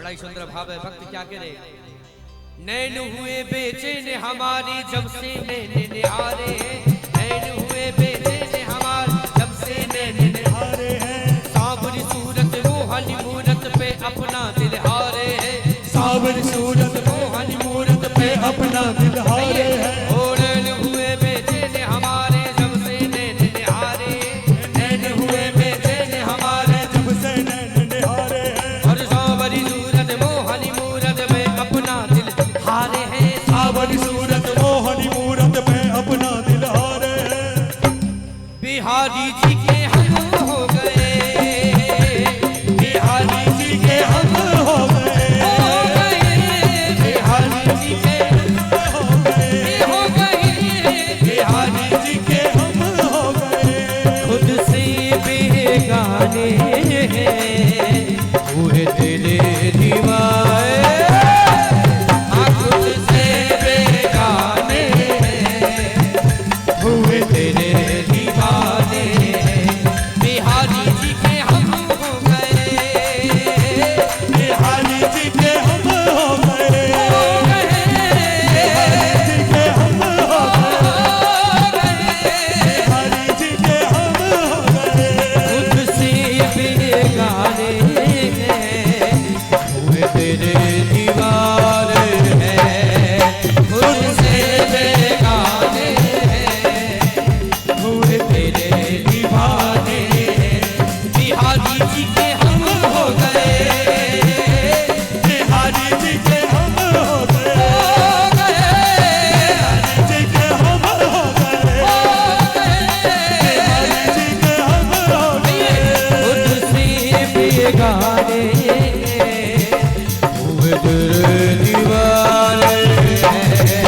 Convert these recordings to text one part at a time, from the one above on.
बड़ा ही सुंदर भाव है। भक्त क्या करे, नैन हुए बेचैन हमारी जब से नैन निहारे हैं, नैन हुए बेचैन हमारी जब से नैन निहारे हैं। सावरी सूरत मोहनी मूरत पे अपना दिल हारे हैं, सावरी सूरत मोहनी मूरत पे अपना दिल हारे हैं। और नैन हुए बेचैन हमारे जब से नैन निहारे, नैन हुए बेचैन हमारे जब से नैन निहारे हैं। और सावरी सूरत मोहनी मूरत पे अपना दिल हारे हैं, सावरी सूरत मोहनी मूरत पे अपना दिल हारे हैं। बिहारी जी के हम हो गए, बिहारी जी के हम हो गए, बिहारी जी के हो गए, हो गए, बिहारी जी के हम हो गए। खुद से बेगाने हैं हुए तेरे दीवाने, खुद से बेगाने हुए तेरे दीवाने। बिहारी जी के हम हो गए, बिहारी जी के हम हो गए, हो गए, बिहारी जी के हम हो गए, बिहारी जी के हम हो गए। खुद से बेगाने हैं हुए तेरे दीवाने हैं, खुद से बेगाने हैं हुए तेरे दीवाने। बिहारी जी के हम हो गए, बिहारी जी के हम हो गए, हो गए, जी के हम हो गए, बिहारी जी के हम हो गए। खुद से बेगाने हुए तेरे दीवाने हैं,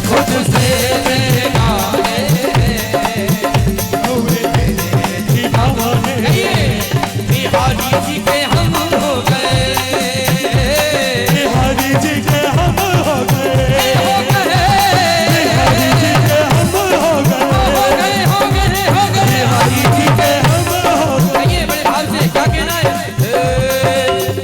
खुद से बेगाने हुए तेरे दीवाने। बिहारी जी के हम हो गए, बिहारी जी के हम हो गए, हो गए, बिहारी जी के हम हो गए, हो गए, हो गए। बिहारी जी के हम हो गए। आइए बड़े भाव से क्या कहना है,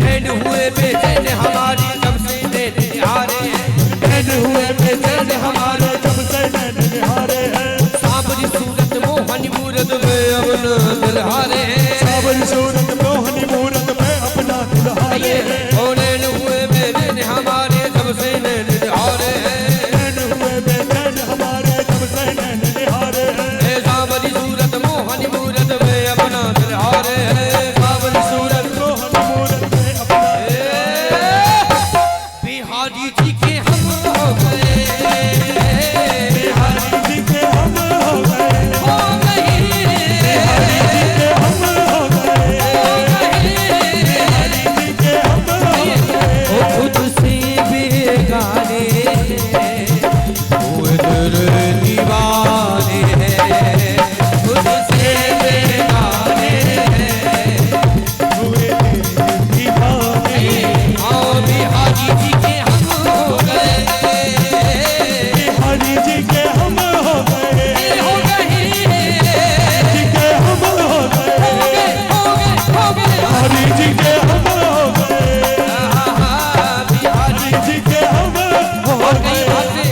नैन हुए बेचैन हमारी जब से नैन निहारे हैं, नैन हुए बेचैन हमारे जब से नैन निहारे हैं। सावरी सूरत मोहनी मूरत में अपना दिल हारे हैं। सावरी सूरत मोहनी मूरत पे अपना दिल हारे हैं। ओ नैन हुए बेचैन हमारे जब से नैन निहारे हैं, नैन हुए बेचैन हमारे जब से नैन निहारे हैं। ए सावरी सूरत मोहनी मूरत में अपना दिल हारे हैं। सावरी सूरत मोहनी मूरत पे अपना बिहारी जी के हम हो गए, बिहारी जी के हम हो गए, हो गए, बिहारी जी के हम हो गए, बिहारी जी के हम हो गए। ओ खुद से बेगाने हुए तेरे दीवाने हैं, खुद से बेगाने हुए तेरे दीवाने। आओ बिहारी जी के हम हो गए, बिहारी जी के हम हो गए, हो गए, जी के हम हो गए, हो गए, बिहारी जी के हम हो गए, बिहारी बिहारी जी के हम हो और कई गए। बातें।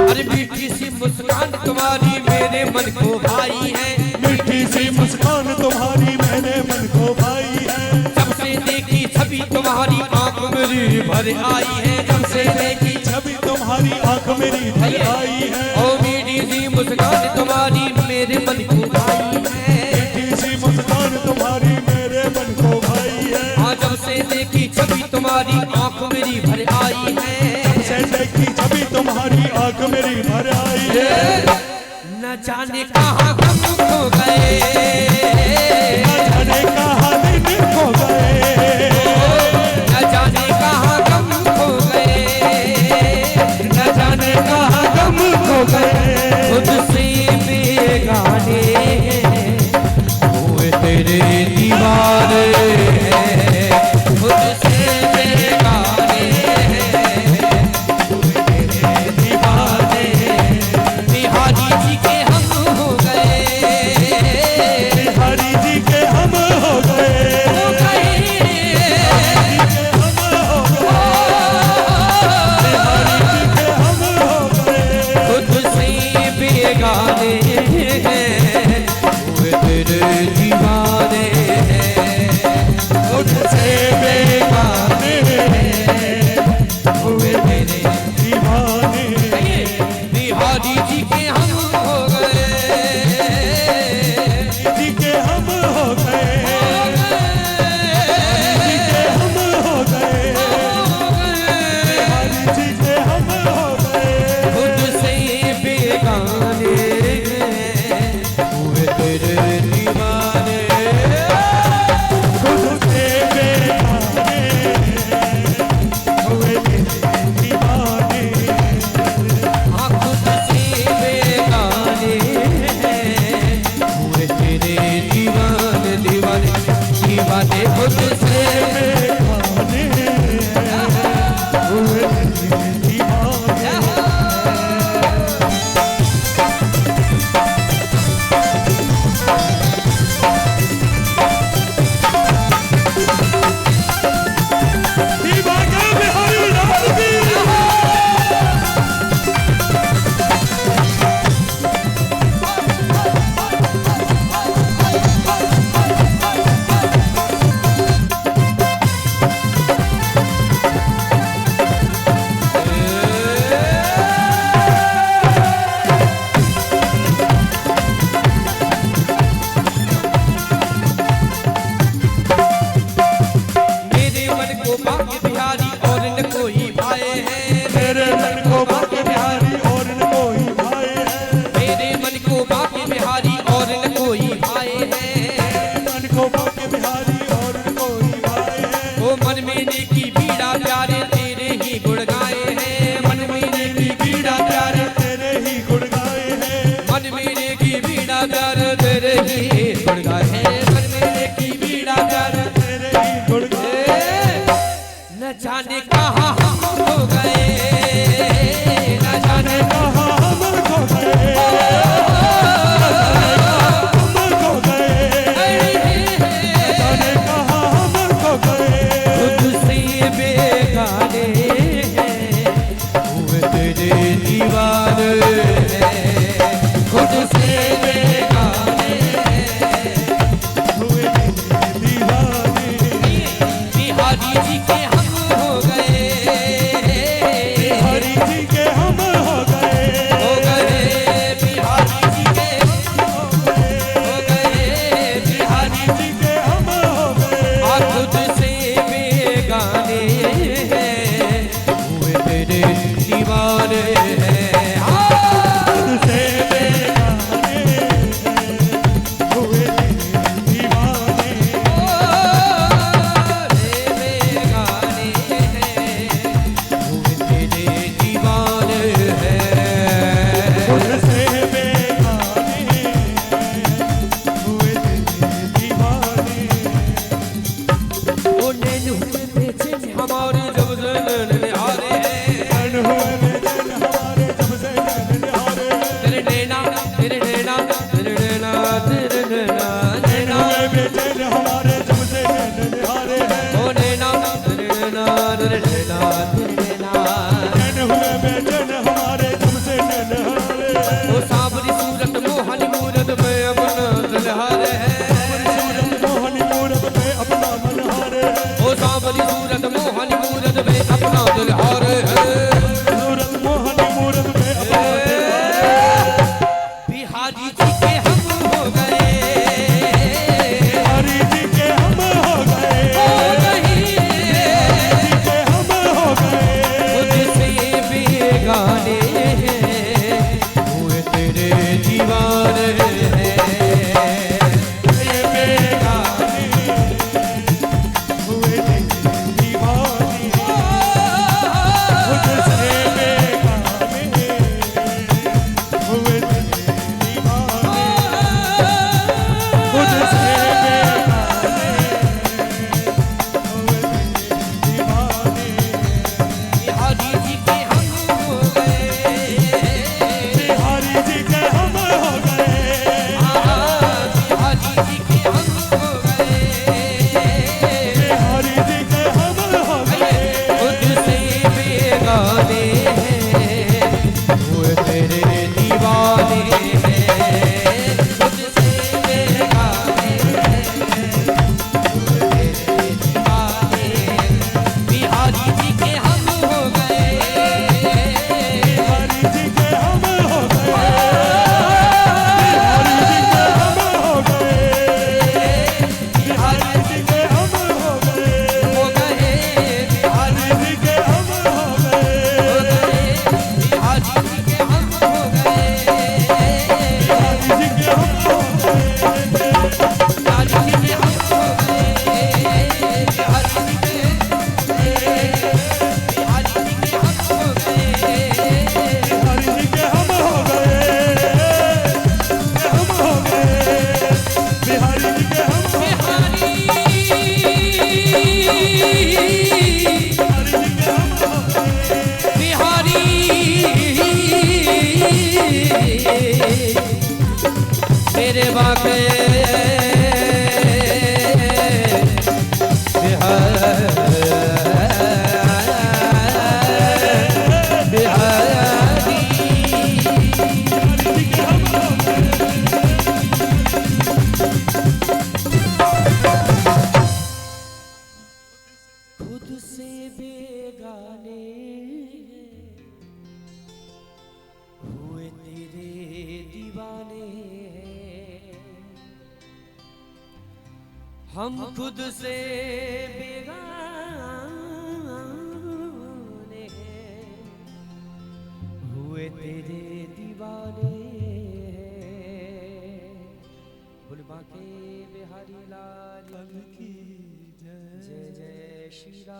अरे मीठी सी मुस्कान तुम्हारी मेरे मन को भाई है, मीठी सी मुस्कान तुम्हारी मैंने मन को भाई है। जब से देखी छवि तुम्हारी आंख मेरी भर आई है, जब से देखी छवि तुम्हारी आंख मेरी भर आई है। ओ मीठी सी मुस्कान तुम्हारी मेरे मन को भाई है, मीठी सी मुस्कान तुम्हारी मेरे मन को भाई है। हाँ जब से देखी छवि तुम्हारी आंख मेरी भर आई है। से देखी छवि तुम्हारी आंख मेरी भर आई है। न जाने कहाँ हम खो गए, न जाने कहाँ दिन खो गए, न जाने कहाँ गम खो गए, न जाने कहाँ गम खो गए। खुद से बेगाने हुए तेरे दीवाने हैं, खुद से बेगाने हुए तेरे दीवाने। बिहारी जी के हम हो तुझसे बेगाने हुए दीवाने। दीवाना बिहारी लाल की मेरे मन को बाके बिहारी और न कोई भाए है। मेरे मन को बाके बिहारी और न कोई भाए है। मेरे मन को बाके बिहारी और न कोई भाए है। मन को बाके बिहारी और न कोई भाए है। ओ मन मेरे की पीड़ा प्यारे तेरे ही गुण गाए हैं। मन मेरे की पीड़ा प्यारे तेरे ही गुण गाए हैं। मन मेरे की पीड़ा प्यारे तेरे ही गुण गाए हैं। मन मेरे की पीड़ा प्यारे तेरे ही गुण गाए। न जाने कहाँ हम हो गए, न जाने कहाँ हम खो गए, हम खो गए, जाने कहाँ हम खो गए। खुद से बेगाने हैं, हुए तेरे दीवाने हैं। खुद से बेगाने हैं, हुए दीवाने। बिहारी जी के हम हो गए, हरि जी के हम हो गए, बिहारी जी के हो गए, हो गए, बिहारी जी के हम हो गए। आ खुद से बेगाने हैं, हुए तेरे दीवाने हैं। तुझसे बेगाने हुए दीवाने। बेगाने हैं, हुए तेरे दीवाने हैं। तुझसे बेगाने हुए दीवाने। ओ नैन हुए बेचैन हमारे जब से नैन निहारे हैं। मन हुए बेचैन हमारे जब से नैन निहारे हैं। तेरे नैना तेरे नैना तेरे नैना तेरे नैना नैना हुए बेचैन हमारे जब से नैन निहारे हैं। ओ नैना तेरे नैना तेरे नैना तेरे नैना नैन हुए बेचैन हमारे जब से नैन निहारे हैं। ओ सांवरी सूरत मोहनी मूरत में अपना दिलहारे है। सूरत मोहनी मूरत में अपना मन हारे हैं। ओ सांवरी सूरत मोहनी मूरत में अपना दिलहारे है। सूरत मोहनी मूरत में अपना दिल हारे हैं। बिहारी जी के हम हो गए, हरि जी के हम हो गए, ओ नहीं जी के हम हो गए। खुद से बेगाने हैं, हुए तेरे दीवाने हैं। बेगाने हुए दीवाने। खुद से बेगाने हुए तेरे दीवाने हम खुद से बेगाने हुए तेरे दीवाने बोल बांके बिहारी लाल की जय। जय जय श्री राम।